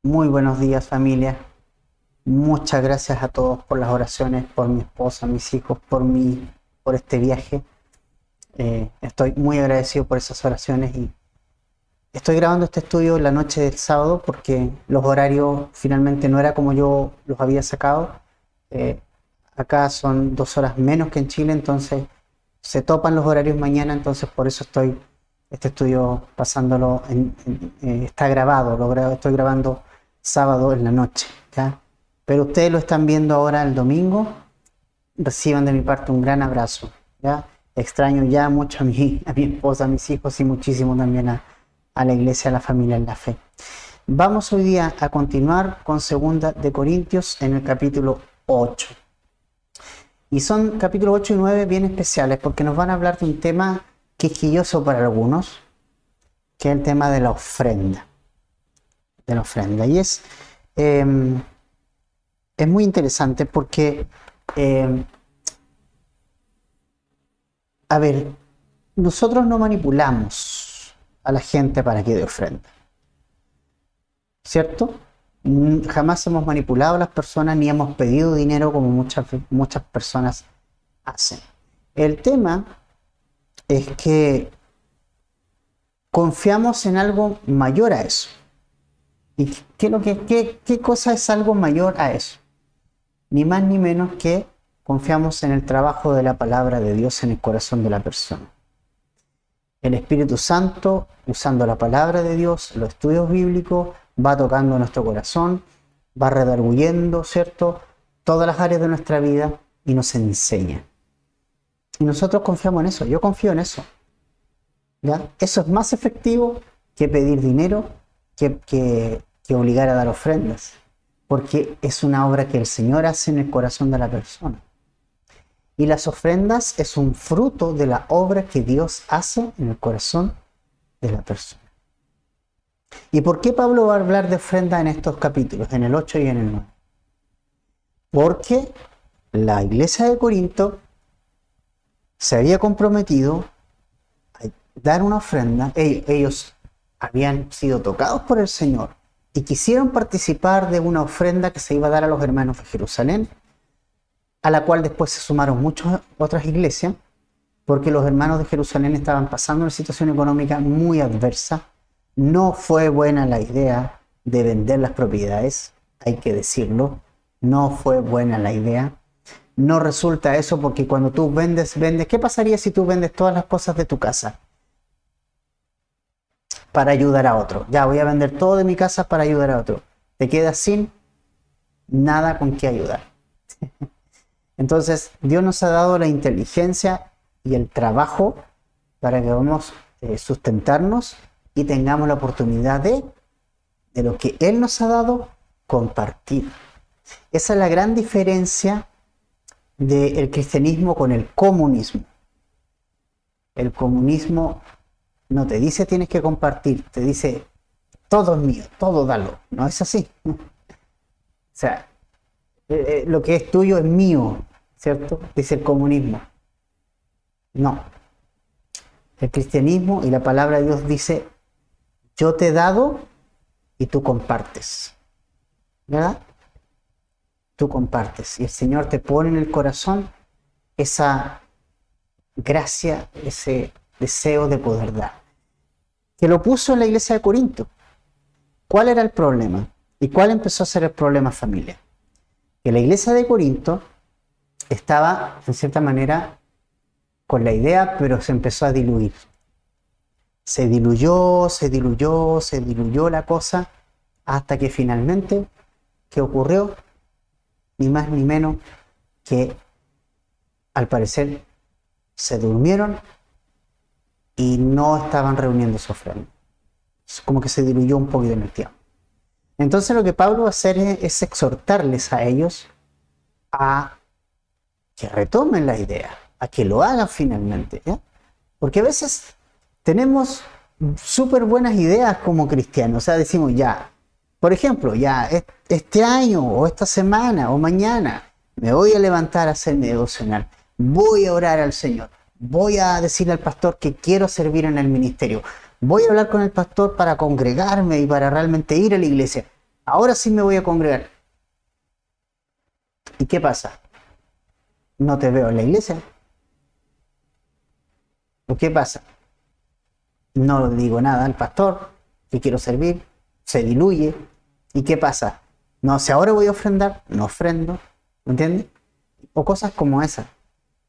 Muy buenos días, familia. Muchas gracias a todos por las oraciones, por mi esposa, mis hijos, por este viaje. Estoy muy agradecido por esas oraciones y estoy grabando este estudio la noche del sábado porque los horarios finalmente no era como yo los había sacado. Eh, Acá son 2 horas menos que en Chile, entonces se topan los horarios mañana, entonces por eso este estudio pasándolo, está grabado, estoy grabando sábado en la noche, ¿ya? Pero ustedes lo están viendo ahora el domingo, reciban de mi parte un gran abrazo, ¿ya? Extraño ya mucho a mi esposa, a mis hijos y muchísimo también a la iglesia, a la familia en la fe. Vamos hoy día a continuar con Segunda de Corintios en el capítulo 8. Y son capítulos 8 y 9 bien especiales porque nos van a hablar de un tema quisquilloso para algunos, que es el tema de la ofrenda. De la ofrenda. Y es muy interesante porque, eh, a ver, nosotros no manipulamos a la gente para que dé ofrenda, ¿cierto? Jamás hemos manipulado a las personas ni hemos pedido dinero como muchas personas hacen. El tema es que confiamos en algo mayor a eso. ¿Y qué cosa es algo mayor a eso? Ni más ni menos que confiamos en el trabajo de la palabra de Dios en el corazón de la persona. El Espíritu Santo, usando la palabra de Dios, los estudios bíblicos, va tocando nuestro corazón, va redarguyendo, ¿cierto?, todas las áreas de nuestra vida y nos enseña. Y nosotros confiamos en eso, yo confío en eso, ¿ya? Eso es más efectivo que pedir dinero, que obligar a dar ofrendas, porque es una obra que el Señor hace en el corazón de la persona. Y las ofrendas es un fruto de la obra que Dios hace en el corazón de la persona. ¿Y por qué Pablo va a hablar de ofrenda en estos capítulos, en el 8 y en el 9? Porque la iglesia de Corinto se había comprometido a dar una ofrenda. Ellos habían sido tocados por el Señor y quisieron participar de una ofrenda que se iba a dar a los hermanos de Jerusalén, a la cual después se sumaron muchas otras iglesias, porque los hermanos de Jerusalén estaban pasando una situación económica muy adversa. No fue buena la idea de vender las propiedades, hay que decirlo, no fue buena la idea. No resulta eso porque cuando tú vendes, ¿qué pasaría si tú vendes todas las cosas de tu casa para ayudar a otro? Ya, voy a vender todo de mi casa para ayudar a otro. Te quedas sin nada con qué ayudar. Entonces, Dios nos ha dado la inteligencia y el trabajo para que podamos sustentarnos y tengamos la oportunidad de lo que Él nos ha dado, compartir. Esa es la gran diferencia del cristianismo con el comunismo. El comunismo no te dice tienes que compartir, te dice todo es mío, todo dalo. No es así. O sea, lo que es tuyo es mío, ¿cierto? Dice el comunismo. No. El cristianismo y la palabra de Dios dice, yo te he dado y tú compartes. ¿Verdad? Tú compartes. Y el Señor te pone en el corazón esa gracia, ese deseo de poder dar. Que lo puso en la iglesia de Corinto. ¿Cuál era el problema? ¿Y cuál empezó a ser el problema, familia? Que la iglesia de Corinto estaba, en cierta manera, con la idea, pero se empezó a diluir. Se diluyó la cosa, hasta que finalmente, ¿qué ocurrió? Ni más ni menos que, al parecer, se durmieron y no estaban reuniendo su ofrenda. Como que se diluyó un poquito en el tiempo. Entonces lo que Pablo va a hacer es exhortarles a ellos a que retomen la idea, a que lo hagan finalmente, ¿ya? Porque a veces tenemos súper buenas ideas como cristianos, o sea, decimos ya, por ejemplo, ya este año o esta semana o mañana me voy a levantar a hacer mi devocional, voy a orar al Señor, voy a decirle al pastor que quiero servir en el ministerio, voy a hablar con el pastor para congregarme y para realmente ir a la iglesia. ahora sí me voy a congregar. ¿Y qué pasa? No te veo en la iglesia. ¿O qué pasa? No le digo nada al pastor que quiero servir, se diluye. ¿Y qué pasa? No, si ahora voy a ofrendar, no ofrendo, ¿me entiendes? O cosas como esas,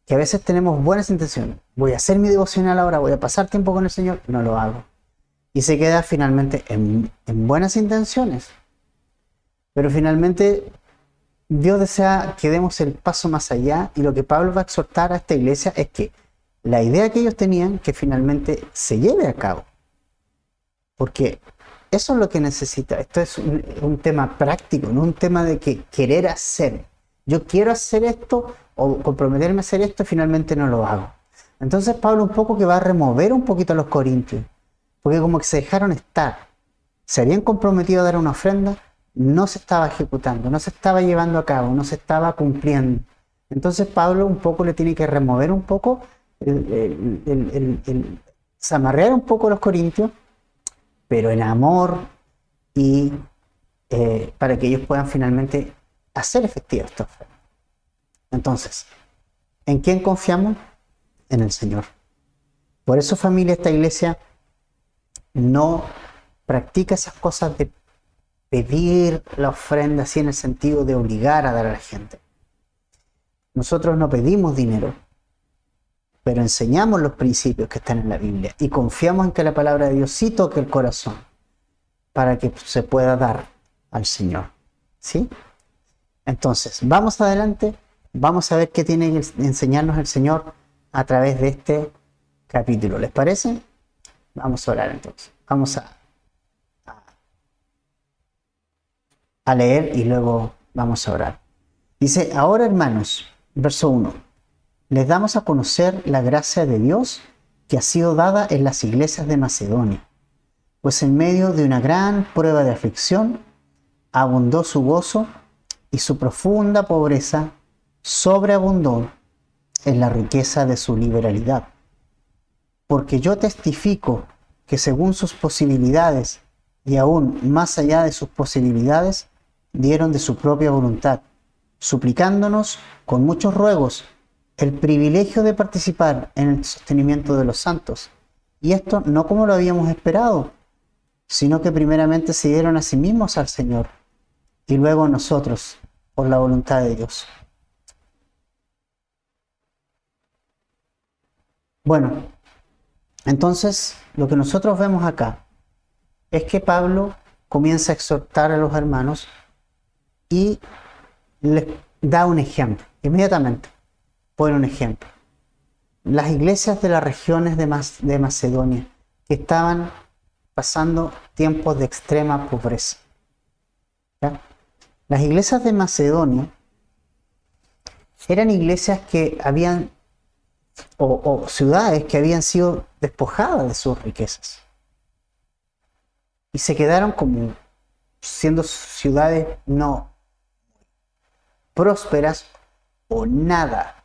que a veces tenemos buenas intenciones. Voy a hacer mi devocional ahora, voy a pasar tiempo con el Señor, no lo hago. Y se queda finalmente en buenas intenciones. Pero finalmente Dios desea que demos el paso más allá, y lo que Pablo va a exhortar a esta iglesia es que la idea que ellos tenían, que finalmente se lleve a cabo. Porque eso es lo que necesita. Esto es un tema práctico, no un tema de que querer hacer. Yo quiero hacer esto o comprometerme a hacer esto y finalmente no lo hago. Entonces Pablo un poco que va a remover un poquito a los corintios, porque como que se dejaron estar. Se habían comprometido a dar una ofrenda, no se estaba ejecutando, no se estaba llevando a cabo, no se estaba cumpliendo. Entonces Pablo un poco le tiene que remover un poco, zamarrear un poco a los corintios, pero en amor y para que ellos puedan finalmente hacer efectiva esta ofrenda. Entonces, ¿en quién confiamos? En el Señor. Por eso, familia, esta iglesia no practica esas cosas de pedir la ofrenda así en el sentido de obligar a dar a la gente. Nosotros no pedimos dinero, pero enseñamos los principios que están en la Biblia y confiamos en que la palabra de Dios sí toque el corazón para que se pueda dar al Señor. ¿Sí? Entonces, vamos adelante, vamos a ver qué tiene que enseñarnos el Señor a través de este capítulo. ¿Les parece? Vamos a orar entonces. Vamos a leer y luego vamos a orar. Dice, ahora hermanos, verso 1, les damos a conocer la gracia de Dios que ha sido dada en las iglesias de Macedonia, pues en medio de una gran prueba de aflicción abundó su gozo y su profunda pobreza sobreabundó en la riqueza de su liberalidad. Porque yo testifico que según sus posibilidades y aún más allá de sus posibilidades, dieron de su propia voluntad, suplicándonos con muchos ruegos el privilegio de participar en el sostenimiento de los santos. Y esto no como lo habíamos esperado, sino que primeramente se dieron a sí mismos al Señor y luego a nosotros por la voluntad de Dios. Bueno, entonces lo que nosotros vemos acá es que Pablo comienza a exhortar a los hermanos y les da un ejemplo, inmediatamente pone un ejemplo. Las iglesias de las regiones de Macedonia que estaban pasando tiempos de extrema pobreza. ¿Ya? Las iglesias de Macedonia eran iglesias que habían, o ciudades que habían sido despojadas de sus riquezas. Y se quedaron como siendo ciudades no prósperas o nada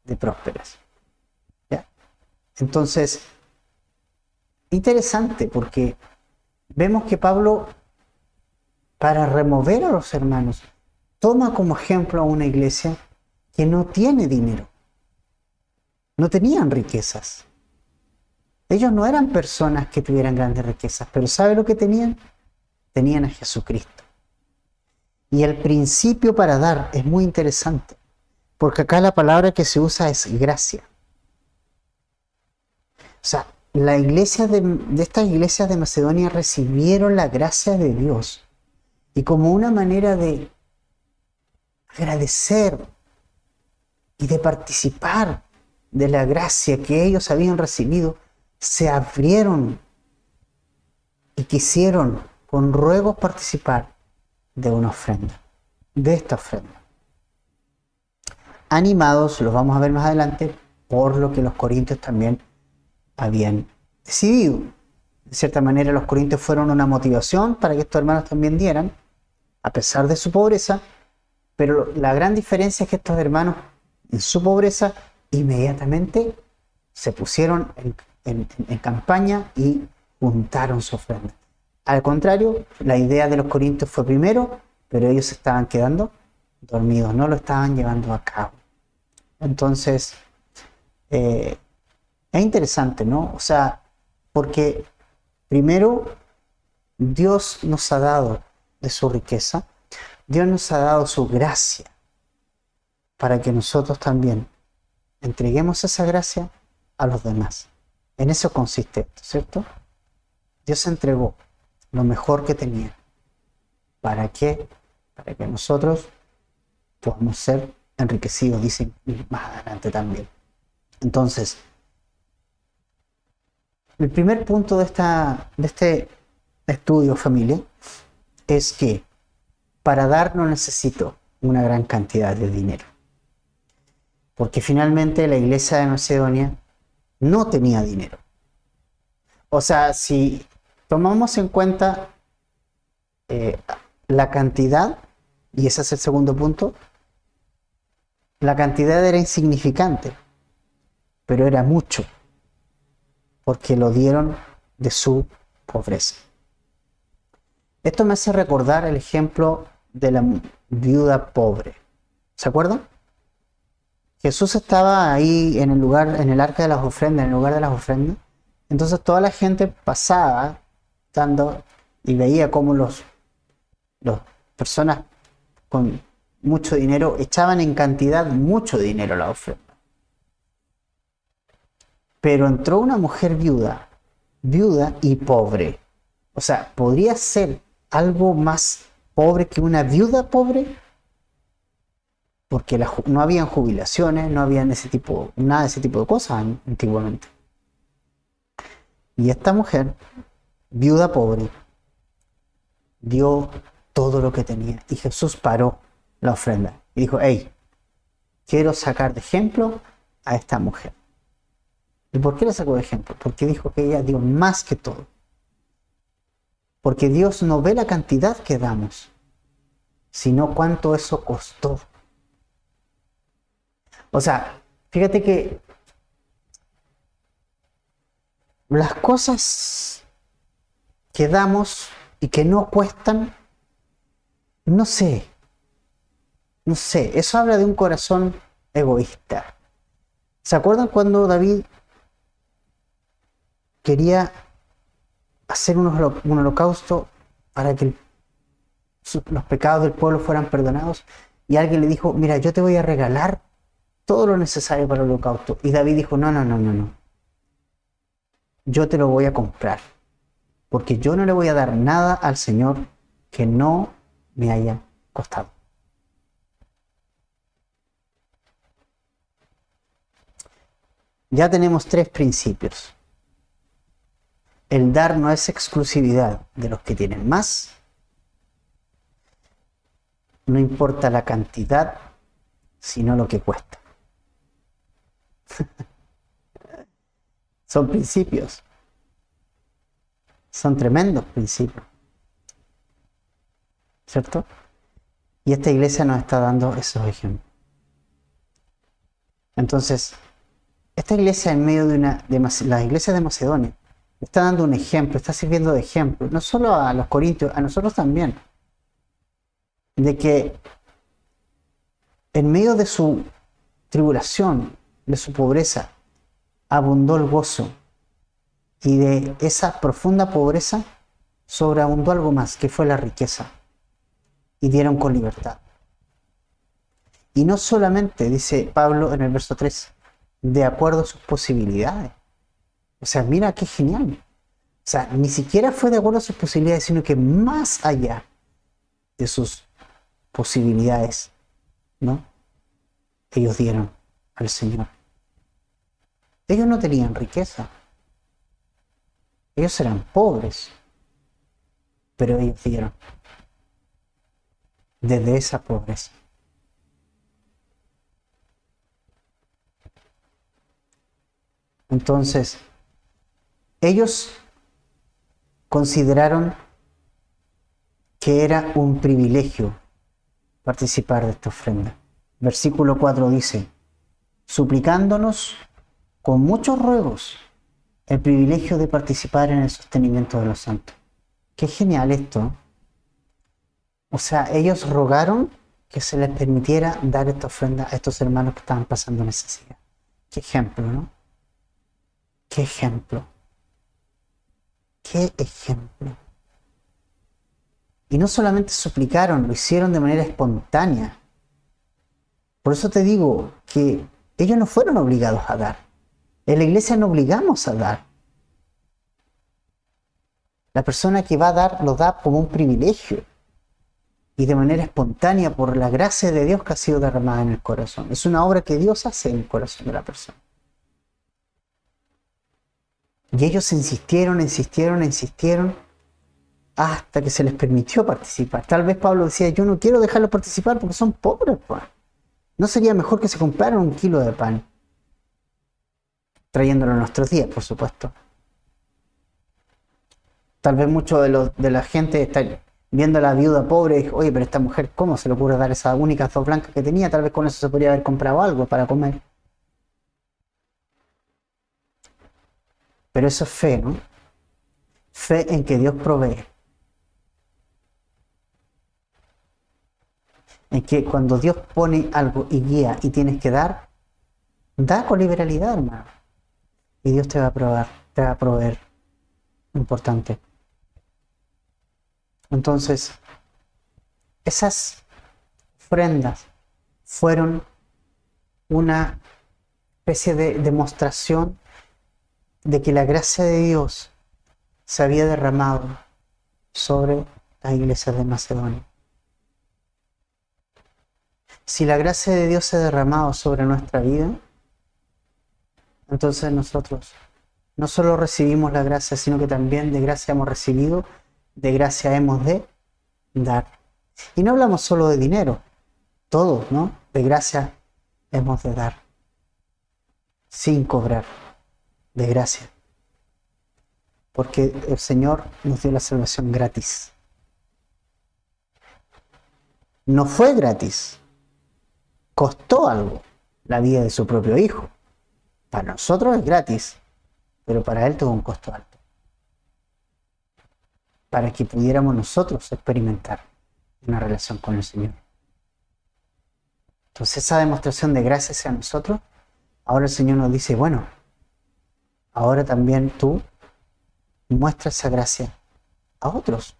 de prósperas. ¿Ya? Entonces, interesante porque vemos que Pablo, para remover a los hermanos, toma como ejemplo a una iglesia que no tiene dinero. No tenían riquezas. Ellos no eran personas que tuvieran grandes riquezas, pero ¿sabe lo que tenían? Tenían a Jesucristo. Y el principio para dar es muy interesante, porque acá la palabra que se usa es gracia. O sea, la iglesia de estas iglesias de Macedonia recibieron la gracia de Dios y como una manera de agradecer y de participar de la gracia que ellos habían recibido, se abrieron y quisieron con ruegos participar de una ofrenda, de esta ofrenda. Animados, los vamos a ver más adelante, por lo que los corintios también habían decidido. De cierta manera, los corintios fueron una motivación para que estos hermanos también dieran, a pesar de su pobreza, pero la gran diferencia es que estos hermanos, en su pobreza, inmediatamente se pusieron en campaña y juntaron su ofrenda. Al contrario, la idea de los corintios fue primero, pero ellos se estaban quedando dormidos, no lo estaban llevando a cabo. Entonces, es interesante, ¿no? O sea, porque primero Dios nos ha dado de su riqueza, Dios nos ha dado su gracia para que nosotros también entreguemos esa gracia a los demás. En eso consiste esto, ¿cierto? Dios entregó lo mejor que tenía. ¿Para qué? Para que nosotros podamos ser enriquecidos, dicen más adelante también. Entonces, el primer punto de este estudio, familia, es que para dar no necesito una gran cantidad de dinero. Porque finalmente la iglesia de Macedonia no tenía dinero. O sea, si tomamos en cuenta la cantidad, y ese es el segundo punto, la cantidad era insignificante, pero era mucho, porque lo dieron de su pobreza. Esto me hace recordar el ejemplo de la viuda pobre. ¿Se acuerdan? Jesús estaba ahí en el lugar, en el arca de las ofrendas, en el lugar de las ofrendas. Entonces toda la gente pasaba dando y veía cómo las personas con mucho dinero echaban en cantidad mucho dinero a la ofrenda. Pero entró una mujer viuda y pobre. O sea, ¿podría ser algo más pobre que una viuda pobre? Porque no habían jubilaciones, no habían nada de ese tipo de cosas antiguamente. Y esta mujer, viuda pobre, dio todo lo que tenía. Y Jesús paró la ofrenda y dijo: hey, quiero sacar de ejemplo a esta mujer. ¿Y por qué la sacó de ejemplo? Porque dijo que ella dio más que todo. Porque Dios no ve la cantidad que damos, sino cuánto eso costó. O sea, fíjate que las cosas que damos y que no cuestan, no sé, eso habla de un corazón egoísta. ¿Se acuerdan cuando David quería hacer un holocausto para que los pecados del pueblo fueran perdonados? Y alguien le dijo: mira, yo te voy a regalar todo lo necesario para el holocausto. Y David dijo: no. Yo te lo voy a comprar. Porque yo no le voy a dar nada al Señor que no me haya costado. Ya tenemos 3 principios. El dar no es exclusividad de los que tienen más. No importa la cantidad, sino lo que cuesta. Son principios. Son tremendos principios. ¿Cierto? Y esta iglesia nos está dando esos ejemplos. Entonces, esta iglesia en medio de las iglesias de Macedonia está dando un ejemplo, está sirviendo de ejemplo, no solo a los corintios, a nosotros también, de que en medio de su tribulación, de su pobreza, abundó el gozo, y de esa profunda pobreza sobreabundó algo más, que fue la riqueza, y dieron con libertad. Y no solamente, dice Pablo en el verso 3, de acuerdo a sus posibilidades. O sea, mira qué genial. O sea, ni siquiera fue de acuerdo a sus posibilidades, sino que más allá de sus posibilidades, ¿no? Ellos dieron al Señor. Ellos no tenían riqueza. Ellos eran pobres. Pero ellos dieron desde esa pobreza. Entonces, ellos consideraron que era un privilegio participar de esta ofrenda. Versículo 4 dice: suplicándonos con muchos ruegos el privilegio de participar en el sostenimiento de los santos. Qué genial esto. O sea, ellos rogaron que se les permitiera dar esta ofrenda a estos hermanos que estaban pasando necesidad. Qué ejemplo, ¿no? Qué ejemplo. Qué ejemplo. Y no solamente suplicaron, lo hicieron de manera espontánea. Por eso te digo que ellos no fueron obligados a dar. En la iglesia no obligamos a dar. La persona que va a dar lo da como un privilegio y de manera espontánea por la gracia de Dios que ha sido derramada en el corazón. Es una obra que Dios hace en el corazón de la persona. Y ellos insistieron hasta que se les permitió participar. Tal vez Pablo decía, yo no quiero dejarlos participar porque son pobres, pues. ¿No sería mejor que se compraran 1 kilo de pan? Trayéndolo a nuestros días, por supuesto. Tal vez mucho de la gente está viendo a la viuda pobre y dice, oye, pero esta mujer, ¿cómo se le ocurre dar esas únicas 2 blancas que tenía? Tal vez con eso se podría haber comprado algo para comer. Pero eso es fe, ¿no? Fe en que Dios provee. En que cuando Dios pone algo y guía y tienes que dar, da con liberalidad, hermano. Y Dios te va a proveer. Importante. Entonces, esas ofrendas fueron una especie de demostración de que la gracia de Dios se había derramado sobre las iglesias de Macedonia. Si la gracia de Dios se ha derramado sobre nuestra vida, entonces nosotros no solo recibimos la gracia, sino que también de gracia hemos recibido, de gracia hemos de dar. Y no hablamos solo de dinero, todos, ¿no? De gracia hemos de dar, sin cobrar, de gracia. Porque el Señor nos dio la salvación gratis. No fue gratis, costó algo, la vida de su propio Hijo. Para nosotros es gratis, pero para Él tuvo un costo alto. Para que pudiéramos nosotros experimentar una relación con el Señor. Entonces esa demostración de gracia hacia nosotros, ahora el Señor nos dice, bueno, ahora también tú muestras esa gracia a otros.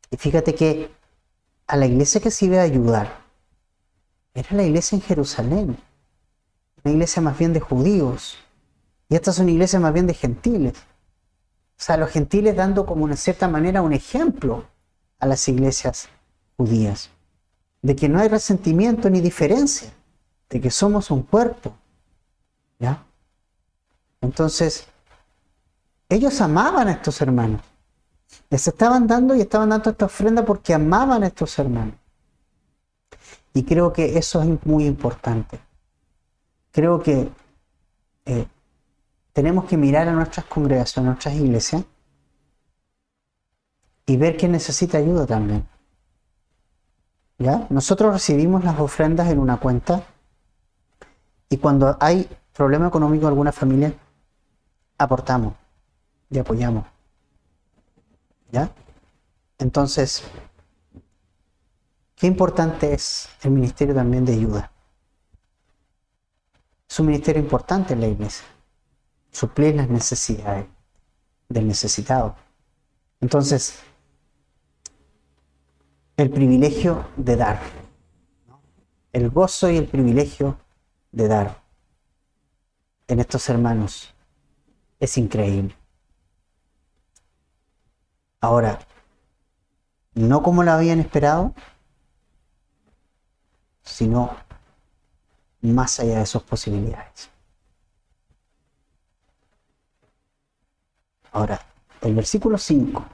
Y fíjate que a la iglesia que se iba a ayudar, era la iglesia en Jerusalén, una iglesia más bien de judíos, y esta es una iglesia más bien de gentiles. O sea, los gentiles dando como una cierta manera un ejemplo a las iglesias judías, de que no hay resentimiento ni diferencia, de que somos un cuerpo, ¿ya? Entonces, ellos amaban a estos hermanos, les estaban dando y estaban dando esta ofrenda porque amaban a estos hermanos. Y creo que eso es muy importante. Creo que tenemos que mirar a nuestras congregaciones, a nuestras iglesias, y ver quién necesita ayuda también. ¿Ya? Nosotros recibimos las ofrendas en una cuenta, y cuando hay problema económico en alguna familia, aportamos y apoyamos. ¿Ya? Entonces, qué importante es el ministerio también de ayuda. Es un ministerio importante en la iglesia. Suplir las necesidades del necesitado. Entonces, el privilegio de dar, ¿no? El gozo y el privilegio de dar en estos hermanos es increíble. Ahora, no como lo habían esperado, sino más allá de sus posibilidades. Ahora, el versículo 5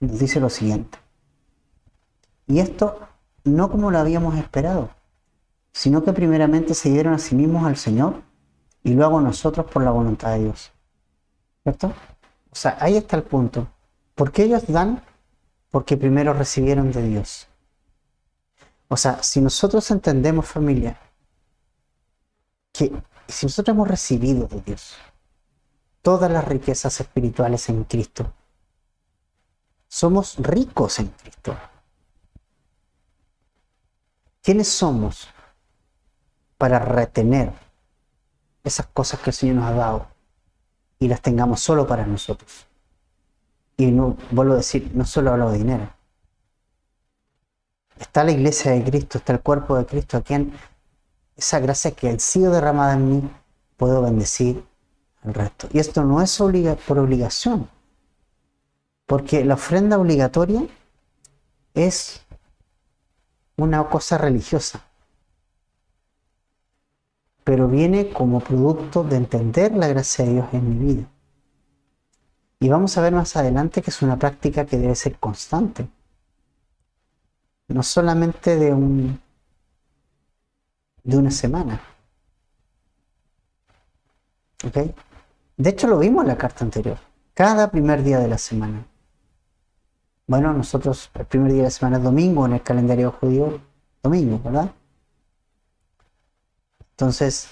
nos dice lo siguiente: y esto no como lo habíamos esperado, sino que primeramente se dieron a sí mismos al Señor y luego a nosotros por la voluntad de Dios. ¿Cierto? O sea, ahí está el punto. ¿Por qué ellos dan? Porque primero recibieron de Dios. O sea, si nosotros entendemos, familia, que si nosotros hemos recibido de Dios todas las riquezas espirituales en Cristo, Somos ricos en Cristo. ¿Quiénes somos para retener esas cosas que el Señor nos ha dado y las tengamos solo para nosotros? Y no, vuelvo a decir, no solo hablo de dinero. Está la iglesia de Cristo, está el cuerpo de Cristo, a quien esa gracia que ha sido derramada en mí, puedo bendecir al resto. Y esto no es por obligación, porque la ofrenda obligatoria es una cosa religiosa, pero viene como producto de entender la gracia de Dios en mi vida. Y vamos a ver más adelante que es una práctica que debe ser constante, no solamente de una semana. ¿Ok? De hecho lo vimos en la carta anterior, cada primer día de la semana. Bueno, nosotros el primer día de la semana es domingo en el calendario judío, domingo, ¿verdad? Entonces,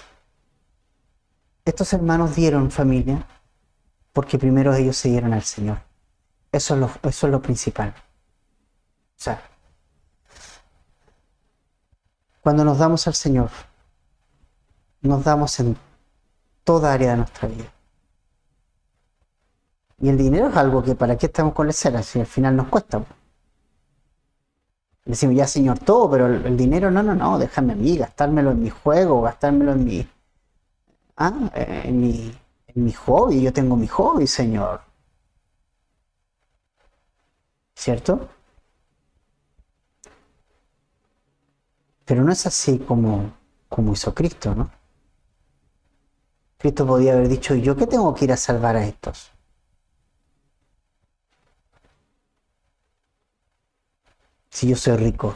estos hermanos dieron familia porque primero ellos se dieron al Señor. Eso es lo principal. O sea, cuando nos damos al Señor, nos damos en toda área de nuestra vida. Y el dinero es algo que para qué estamos con la cera si al final nos cuesta. Decimos, ya Señor, todo, pero el dinero no, déjame a mí, gastármelo en mi juego, gastármelo en mi hobby. Yo tengo mi hobby, Señor. ¿Cierto? Pero no es así como hizo Cristo, ¿no? Cristo podía haber dicho, ¿yo qué tengo que ir a salvar a estos? Si yo soy rico.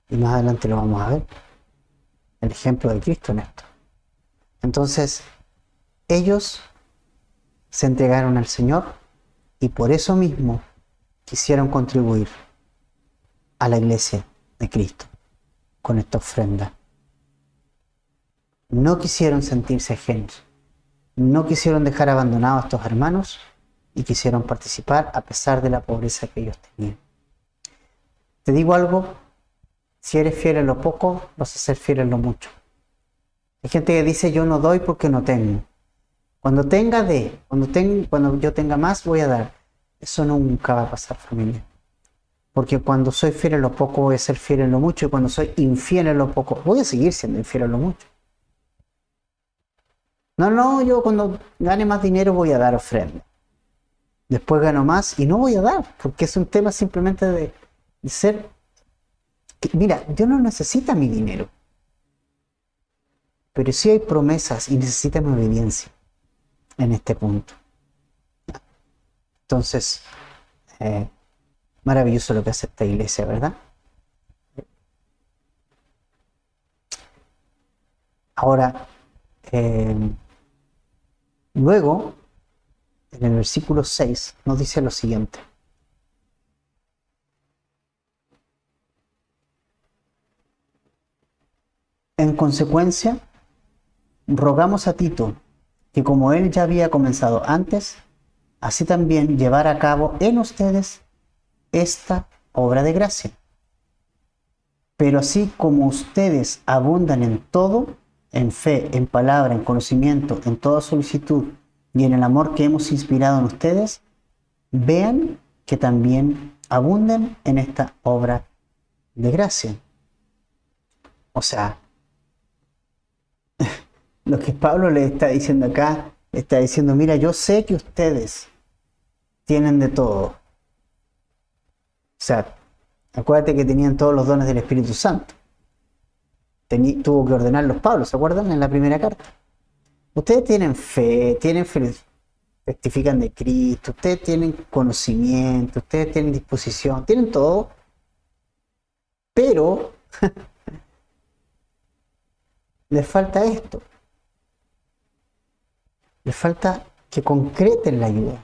Y más adelante lo vamos a ver. El ejemplo de Cristo en esto. Entonces, ellos se entregaron al Señor y por eso mismo quisieron contribuir a la iglesia de Cristo con esta ofrenda. No quisieron sentirse ajenos. No quisieron dejar abandonados a estos hermanos y quisieron participar a pesar de la pobreza que ellos tenían. Te digo algo, si eres fiel en lo poco, vas a ser fiel en lo mucho. Hay gente que dice, yo no doy porque no tengo. Cuando yo tenga más, voy a dar. Eso nunca va a pasar, familia. Porque cuando soy fiel en lo poco, voy a ser fiel en lo mucho. Y cuando soy infiel en lo poco, voy a seguir siendo infiel en lo mucho. No, yo cuando gane más dinero voy a dar ofrenda. Después gano más y no voy a dar, porque es un tema simplemente de ser... Mira, Dios no necesita mi dinero, pero sí hay promesas y necesita mi obediencia en este punto. Entonces, maravilloso lo que hace esta iglesia, ¿verdad? Ahora, luego, en el versículo 6, nos dice lo siguiente. En consecuencia, rogamos a Tito, que como él ya había comenzado antes, así también llevar a cabo en ustedes esta obra de gracia. Pero así como ustedes abundan en todo, en fe, en palabra, en conocimiento, en toda solicitud y en el amor que hemos inspirado en ustedes, vean que también abunden en esta obra de gracia. O sea, lo que Pablo le está diciendo acá, está diciendo, mira, yo sé que ustedes tienen de todo. O sea, acuérdate que tenían todos los dones del Espíritu Santo. Tuvo que ordenarlos Pablo, ¿se acuerdan? En la primera carta. Ustedes tienen fe, testifican de Cristo, ustedes tienen conocimiento, ustedes tienen disposición, tienen todo, pero les falta esto. Les falta que concreten la ayuda.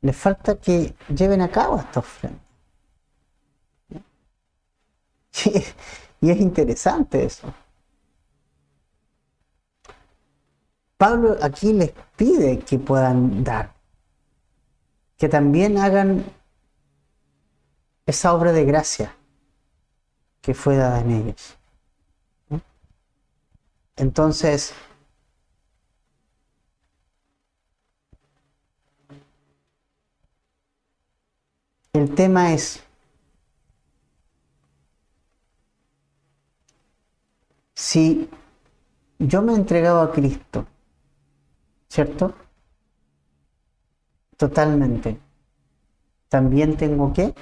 Les falta que lleven a cabo esta ofrenda. Y es interesante eso. Pablo aquí les pide que puedan dar, que también hagan esa obra de gracia que fue dada en ellos. Entonces, el tema es, si yo me he entregado a Cristo, ¿cierto? Totalmente. También tengo que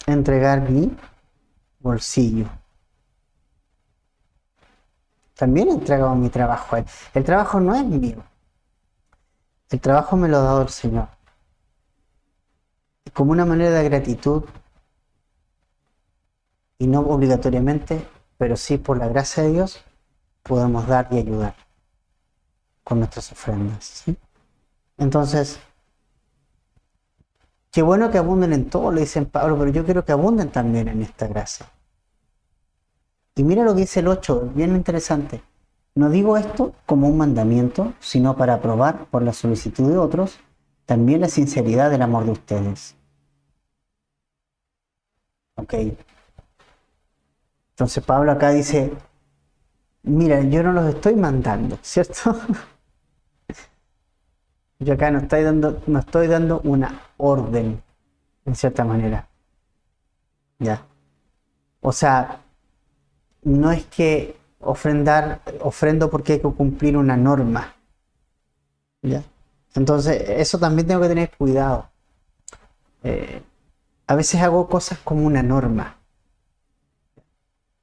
entregar mi bolsillo. También he entregado mi trabajo a Él. El trabajo no es mío. El trabajo me lo ha dado el Señor. Y como una manera de gratitud, y no obligatoriamente, pero sí por la gracia de Dios, podemos dar y ayudar con nuestras ofrendas, ¿sí? Entonces, qué bueno que abunden en todo, le dicen Pablo, pero yo quiero que abunden también en esta gracia. Y mira lo que dice el 8, bien interesante. No digo esto como un mandamiento, sino para probar por la solicitud de otros también la sinceridad del amor de ustedes. Ok. Entonces Pablo acá dice, mira, yo no los estoy mandando, ¿cierto? Yo acá no estoy dando una orden, en cierta manera. ¿Ya? O sea, no es que ofrendo porque hay que cumplir una norma. ¿Ya? Entonces, eso también tengo que tener cuidado. A veces hago cosas como una norma.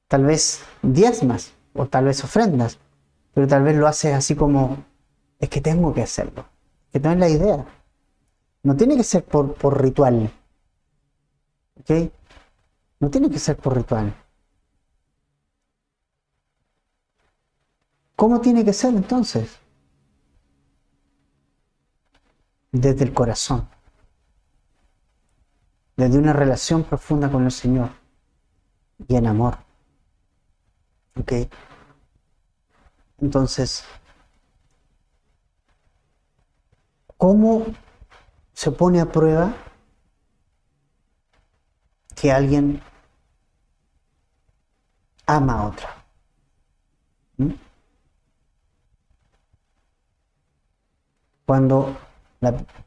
Tal vez diezmas o tal vez ofrendas, pero tal vez lo haces así como, es que tengo que hacerlo. Que no es la idea. No tiene que ser por ritual. ¿Ok? No tiene que ser por ritual. ¿Cómo tiene que ser entonces? Desde el corazón. Desde una relación profunda con el Señor. Y en amor. ¿Ok? Entonces, ¿cómo se pone a prueba que alguien ama a otra? ¿Mm? Cuando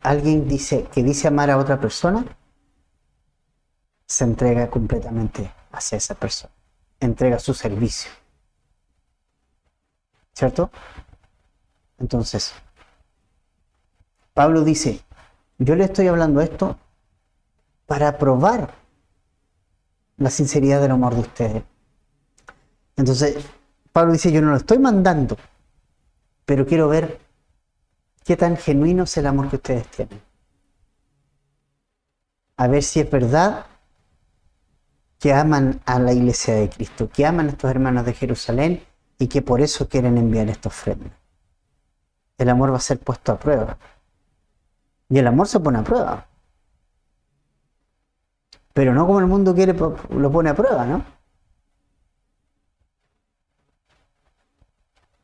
alguien que dice amar a otra persona, se entrega completamente hacia esa persona. Entrega su servicio. ¿Cierto? Entonces, Pablo dice, yo le estoy hablando esto para probar la sinceridad del amor de ustedes. Entonces, Pablo dice, yo no lo estoy mandando, pero quiero ver qué tan genuino es el amor que ustedes tienen. A ver si es verdad que aman a la iglesia de Cristo, que aman a estos hermanos de Jerusalén y que por eso quieren enviar esta ofrenda. El amor va a ser puesto a prueba. Y el amor se pone a prueba. Pero no como el mundo quiere, lo pone a prueba, ¿no?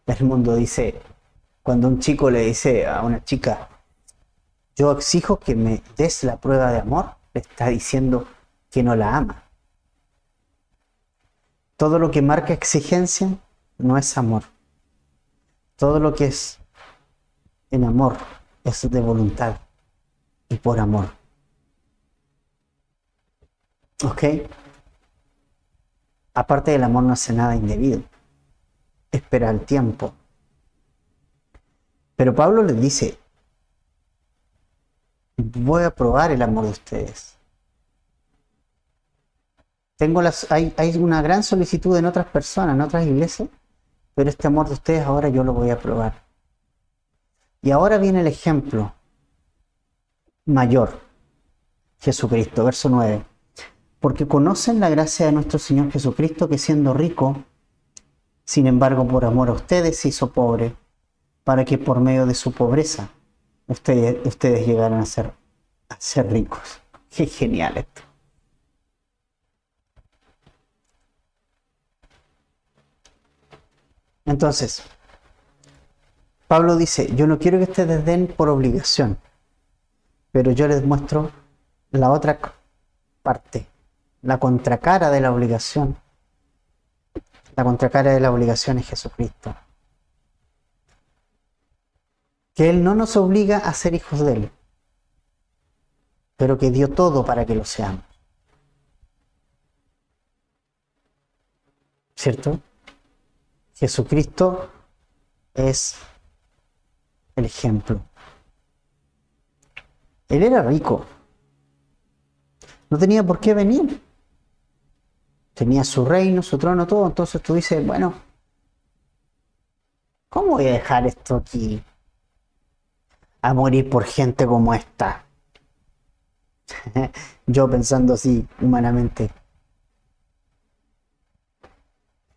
El mundo dice, cuando un chico le dice a una chica, yo exijo que me des la prueba de amor, le está diciendo que no la ama. Todo lo que marca exigencia no es amor. Todo lo que es en amor es de voluntad y por amor. ¿Ok? Aparte del amor no hace nada indebido. Espera el tiempo. Pero Pablo les dice, voy a probar el amor de ustedes. Hay una gran solicitud en otras personas, en otras iglesias, pero este amor de ustedes ahora yo lo voy a probar. Y ahora viene el ejemplo mayor, Jesucristo, verso 9. Porque conocen la gracia de nuestro Señor Jesucristo, que siendo rico, sin embargo por amor a ustedes se hizo pobre, para que por medio de su pobreza ustedes llegaran a ser ricos. Qué genial esto. Entonces, Pablo dice, yo no quiero que ustedes den por obligación, pero yo les muestro la otra parte, la contracara de la obligación. La contracara de la obligación es Jesucristo. Que Él no nos obliga a ser hijos de Él, pero que dio todo para que lo seamos. ¿Cierto? Jesucristo es el ejemplo. Él era rico. No tenía por qué venir. Tenía su reino, su trono, todo. Entonces tú dices, bueno, ¿cómo voy a dejar esto aquí a morir por gente como esta? Yo pensando así, humanamente.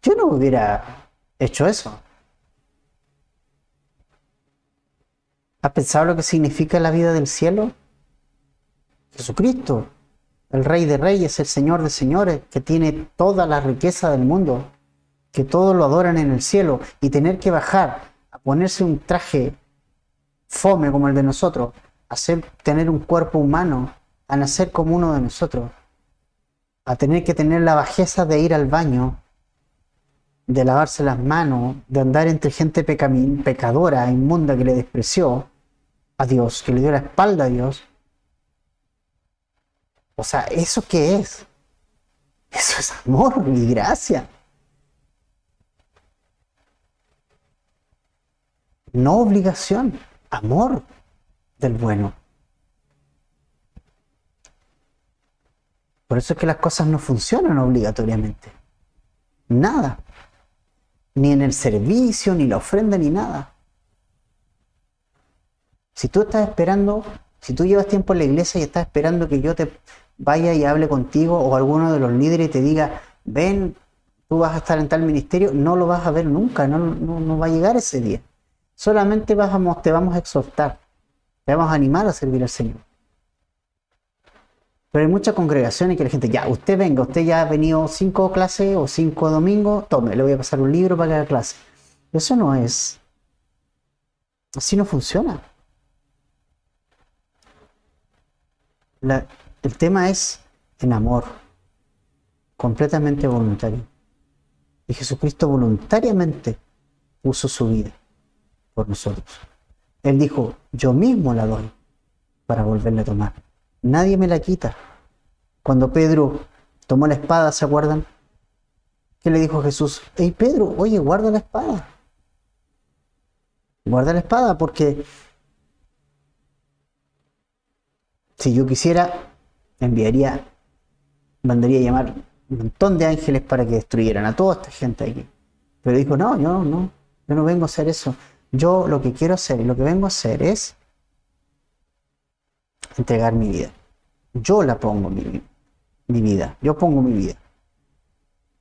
Yo no hubiera hecho eso. ¿Has pensado lo que significa la vida del cielo? Jesucristo, el Rey de Reyes, el Señor de Señores, que tiene toda la riqueza del mundo, que todos lo adoran en el cielo, y tener que bajar a ponerse un traje fome como el de nosotros, tener un cuerpo humano, a nacer como uno de nosotros, a tener que tener la bajeza de ir al baño, de lavarse las manos, de andar entre gente pecadora, inmunda, que le despreció a Dios, que le dio la espalda a Dios. O sea, ¿eso qué es? Eso es amor y gracia. No obligación, amor del bueno. Por eso es que las cosas no funcionan obligatoriamente. Nada. Ni en el servicio, ni la ofrenda, ni nada. Si tú estás esperando, si tú llevas tiempo en la iglesia y estás esperando que yo te vaya y hable contigo, o alguno de los líderes te diga, ven, tú vas a estar en tal ministerio, no lo vas a ver nunca, no va a llegar ese día. Solamente te vamos a exhortar, te vamos a animar a servir al Señor. Pero hay muchas congregaciones que la gente, ya, usted venga, usted ya ha venido 5 clases o 5 domingos, tome, le voy a pasar un libro para cada clase. Eso no es, así no funciona. El tema es en amor, completamente voluntario. Y Jesucristo voluntariamente puso su vida por nosotros. Él dijo, yo mismo la doy para volverla a tomar. Nadie me la quita. Cuando Pedro tomó la espada, ¿se acuerdan? ¿Qué le dijo Jesús? Hey Pedro, oye, guarda la espada. Guarda la espada porque si yo quisiera, mandaría a llamar un montón de ángeles para que destruyeran a toda esta gente aquí. Pero dijo, no, yo no vengo a hacer eso. Yo lo que quiero hacer y lo que vengo a hacer es entregar mi vida. Yo la pongo mi vida. Yo pongo mi vida.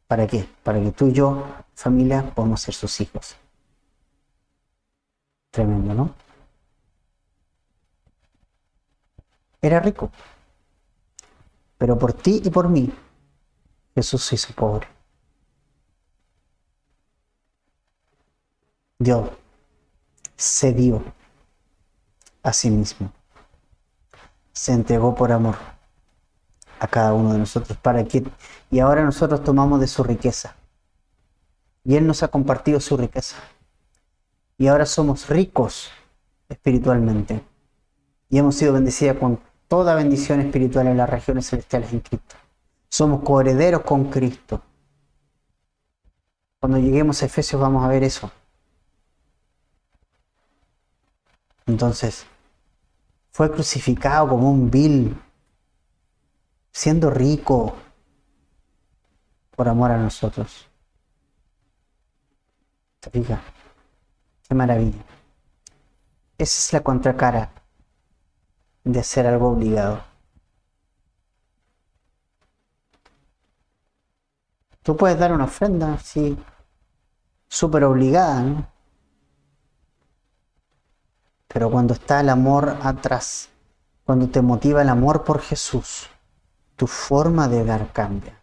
¿Para qué? Para que tú y yo, familia, podamos ser sus hijos. Tremendo, ¿no? Era rico. Pero por ti y por mí, Jesús se hizo pobre. Dios se dio a sí mismo. Se entregó por amor a cada uno de nosotros. Y ahora nosotros tomamos de su riqueza. Y Él nos ha compartido su riqueza. Y ahora somos ricos espiritualmente. Y hemos sido bendecidos con toda bendición espiritual en las regiones celestiales en Cristo. Somos coherederos con Cristo. Cuando lleguemos a Efesios vamos a ver eso. Entonces, fue crucificado como un vil, siendo rico por amor a nosotros. ¿Te fijas? Qué maravilla. Esa es la contracara de hacer algo obligado. Tú puedes dar una ofrenda así, súper obligada, ¿no? Pero cuando está el amor atrás, cuando te motiva el amor por Jesús, tu forma de dar cambia.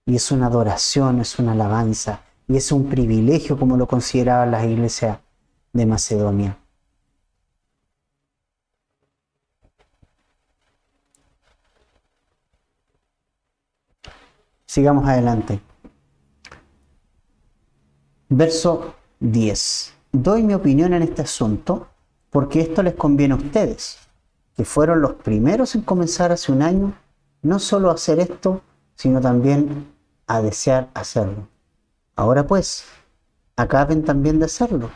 Y es una adoración, es una alabanza, Y es un privilegio como lo consideraban las iglesias de Macedonia. Sigamos adelante. Verso 10. Doy mi opinión en este asunto porque esto les conviene a ustedes, que fueron los primeros en comenzar hace un año, no solo a hacer esto, sino también a desear hacerlo. Ahora pues, acaben también de hacerlo,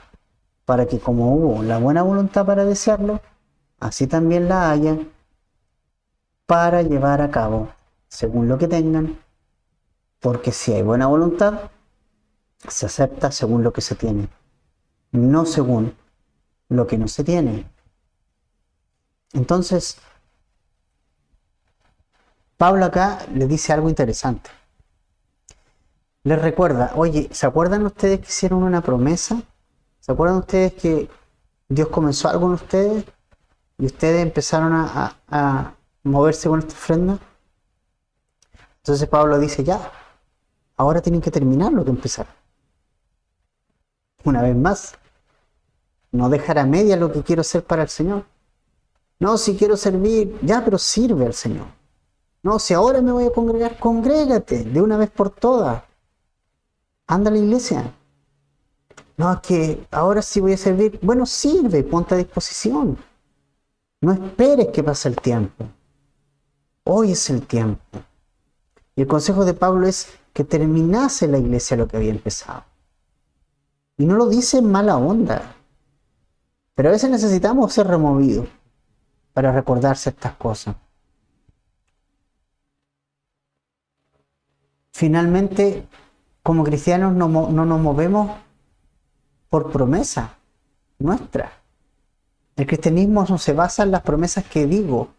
para que como hubo la buena voluntad para desearlo, así también la haya para llevar a cabo, según lo que tengan, porque si hay buena voluntad, se acepta según lo que se tiene, no según lo que no se tiene. Entonces, Pablo acá le dice algo interesante. Les recuerda, oye, ¿se acuerdan ustedes que hicieron una promesa? ¿Se acuerdan ustedes que Dios comenzó algo en ustedes y ustedes empezaron a moverse con esta ofrenda? Entonces Pablo dice, ya, ahora tienen que terminar lo que empezaron. Una vez más, no dejar a media lo que quiero hacer para el Señor. No, si quiero servir, ya, pero sirve al Señor. No, si ahora me voy a congregar, congrégate de una vez por todas. Anda a la iglesia. No, es que ahora sí voy a servir. Bueno, sirve, ponte a disposición. No esperes que pase el tiempo. Hoy es el tiempo. Y el consejo de Pablo es que terminase la iglesia lo que había empezado. Y no lo dice en mala onda. Pero a veces necesitamos ser removidos para recordarse estas cosas. Finalmente, como cristianos no nos movemos por promesa nuestra. El cristianismo no se basa en las promesas que digo,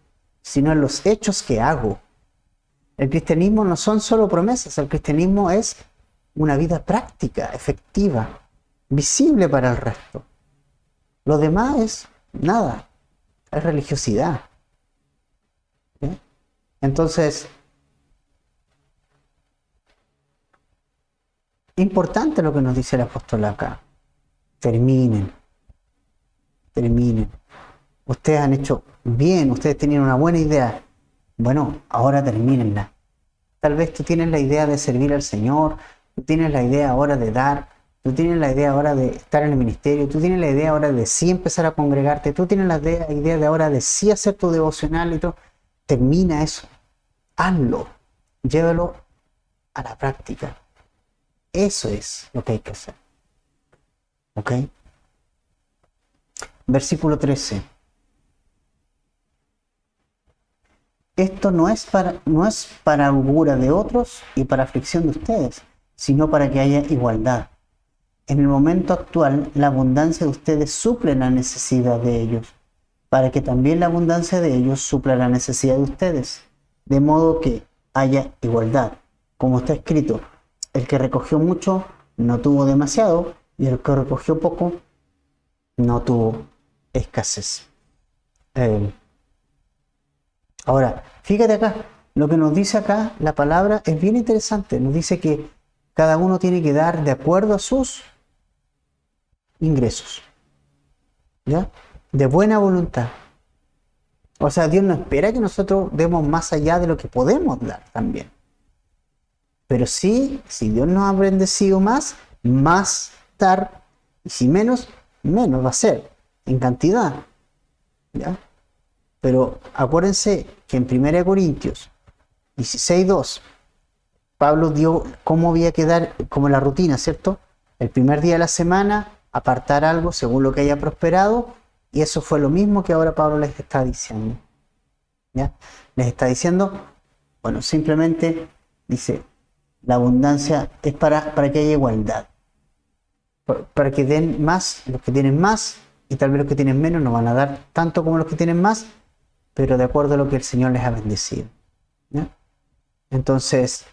sino en los hechos que hago. El cristianismo no son solo promesas, el cristianismo es una vida práctica, efectiva, visible para el resto. Lo demás es nada, es religiosidad. ¿Sí? Entonces, importante lo que nos dice el apóstol acá. Terminen. Ustedes han hecho bien, ustedes tenían una buena idea. Bueno, ahora termínenla. Tal vez tú tienes la idea de servir al Señor, tú tienes la idea ahora de dar, tú tienes la idea ahora de estar en el ministerio, tú tienes la idea ahora de sí empezar a congregarte, tú tienes la idea de ahora de sí hacer tu devocional y todo. Termina eso. Hazlo. Llévalo a la práctica. Eso es lo que hay que hacer. ¿Ok? Versículo 13. Esto no es para holgura de otros y para aflicción de ustedes, sino para que haya igualdad. En el momento actual, la abundancia de ustedes suple la necesidad de ellos, para que también la abundancia de ellos supla la necesidad de ustedes, de modo que haya igualdad. Como está escrito, el que recogió mucho no tuvo demasiado, y el que recogió poco no tuvo escasez. Ahora, fíjate acá, lo que nos dice acá la palabra es bien interesante. Nos dice que cada uno tiene que dar de acuerdo a sus ingresos, ¿ya? De buena voluntad. O sea, Dios no espera que nosotros demos más allá de lo que podemos dar también. Pero sí, si Dios nos ha bendecido más dar. Y si menos va a ser en cantidad, ¿ya? Pero acuérdense que en 1 Corintios 16:2, Pablo dio cómo había que dar, como la rutina, ¿cierto? El primer día de la semana, apartar algo según lo que haya prosperado, y eso fue lo mismo que ahora Pablo les está diciendo. ¿Ya? Les está diciendo, bueno, simplemente dice, la abundancia es para que haya igualdad. Para que den más los que tienen más, y tal vez los que tienen menos no van a dar tanto como los que tienen más, pero de acuerdo a lo que el Señor les ha bendecido. ¿Ya? Entonces,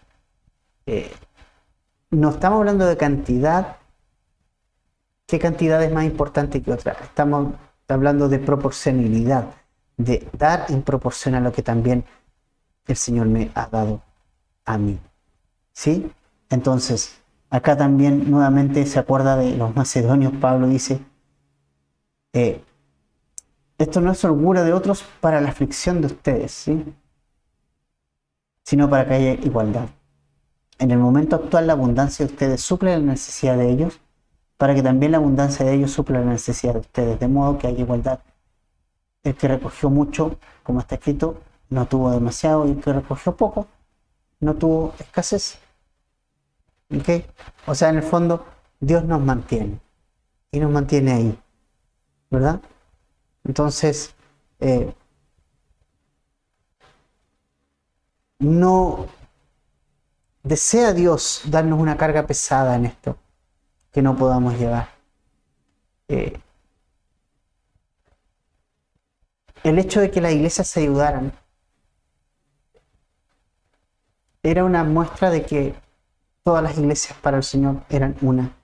no estamos hablando de cantidad. ¿Qué cantidad es más importante que otra? Estamos hablando de proporcionalidad, de dar en proporción a lo que también el Señor me ha dado a mí. ¿Sí? Entonces, Acá también nuevamente se acuerda de los macedonios. Pablo dice, esto no es holgura de otros para la aflicción de ustedes, ¿sí? Sino para que haya igualdad. En el momento actual la abundancia de ustedes suple la necesidad de ellos, para que también la abundancia de ellos supla la necesidad de ustedes, de modo que haya igualdad. El que recogió mucho, como está escrito, no tuvo demasiado, y el que recogió poco, no tuvo escasez. ¿Ok? O sea, en el fondo, Dios nos mantiene, y nos mantiene ahí, ¿verdad? Entonces, no desea Dios darnos una carga pesada en esto que no podamos llevar. El hecho de que las iglesias se ayudaran era una muestra de que todas las iglesias para el Señor eran una,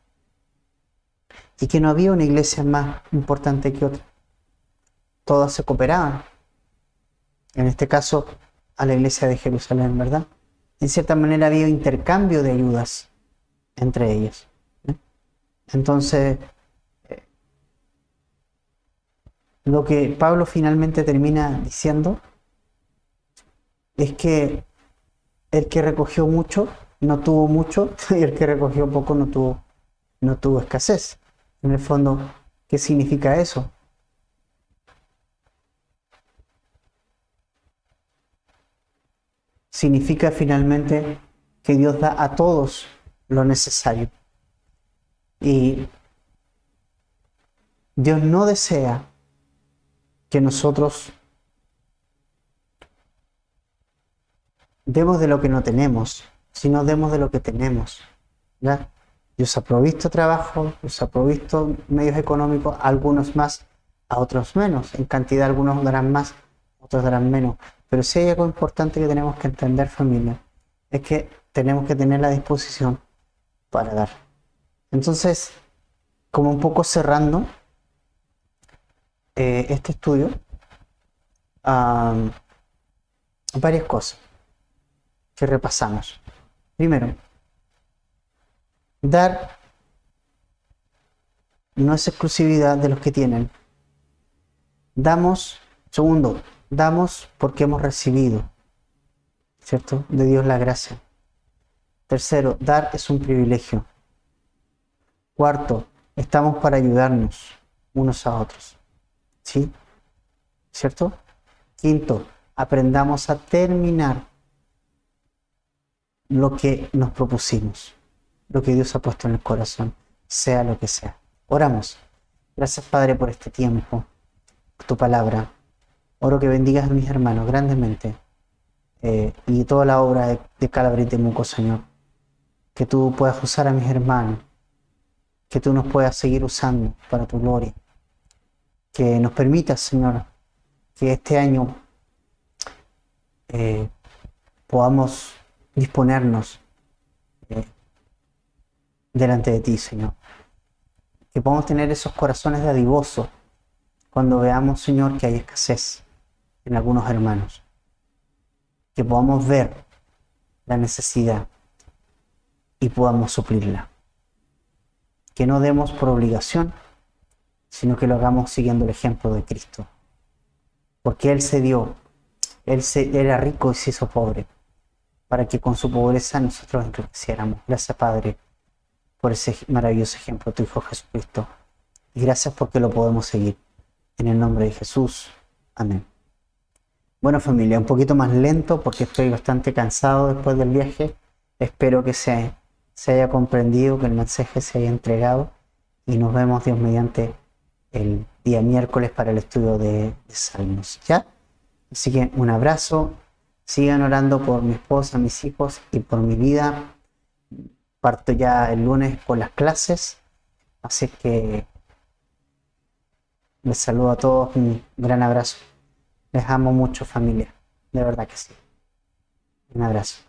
y que no había una iglesia más importante que otra. Todas se cooperaban. En este caso, a la iglesia de Jerusalén, ¿verdad? En cierta manera había intercambio de ayudas entre ellos. Entonces, lo que Pablo finalmente termina diciendo es que el que recogió mucho no tuvo mucho, y el que recogió poco no tuvo escasez. En el fondo, ¿qué significa eso? Significa finalmente que Dios da a todos lo necesario. Y Dios no desea que nosotros demos de lo que no tenemos, sino demos de lo que tenemos, ¿ya? Dios ha provisto trabajo, Dios ha provisto medios económicos, a algunos más, a otros menos. En cantidad algunos darán más, otros darán menos. Pero sí hay algo importante que tenemos que entender, familia, es que tenemos que tener la disposición para dar. Entonces, como un poco cerrando este estudio, varias cosas que repasamos. Primero, dar no es exclusividad de los que tienen. Damos, segundo, damos porque hemos recibido, ¿cierto? De Dios la gracia. Tercero, dar es un privilegio. Cuarto, estamos para ayudarnos unos a otros, ¿sí? ¿Cierto? Quinto, aprendamos a terminar lo que nos propusimos, lo que Dios ha puesto en el corazón, sea lo que sea. Oramos. Gracias, Padre, por este tiempo, por tu palabra. Oro que bendigas a mis hermanos grandemente, y toda la obra de Calvary y Temuco, Señor. Que tú puedas usar a mis hermanos, que tú nos puedas seguir usando para tu gloria. Que nos permitas, Señor, que este año podamos disponernos delante de ti, Señor. Que podamos tener esos corazones dadivosos cuando veamos, Señor, que hay escasez en algunos hermanos. Que podamos ver la necesidad y podamos suplirla. Que no demos por obligación, sino que lo hagamos siguiendo el ejemplo de Cristo. Porque Él se dio, era rico y se hizo pobre, para que con su pobreza nosotros enriqueciéramos. Gracias, Padre, por ese maravilloso ejemplo, tu Hijo Jesucristo. Y gracias porque lo podemos seguir. En el nombre de Jesús. Amén. Bueno, familia, un poquito más lento porque estoy bastante cansado después del viaje. Espero que se haya comprendido, que el mensaje se haya entregado. Y nos vemos, Dios mediante, el día miércoles para el estudio de Salmos, ¿ya? Así que un abrazo. Sigan orando por mi esposa, mis hijos y por mi vida. Parto ya el lunes con las clases. Así que les saludo a todos. Un gran abrazo. Les amo mucho, familia. De verdad que sí. Un abrazo.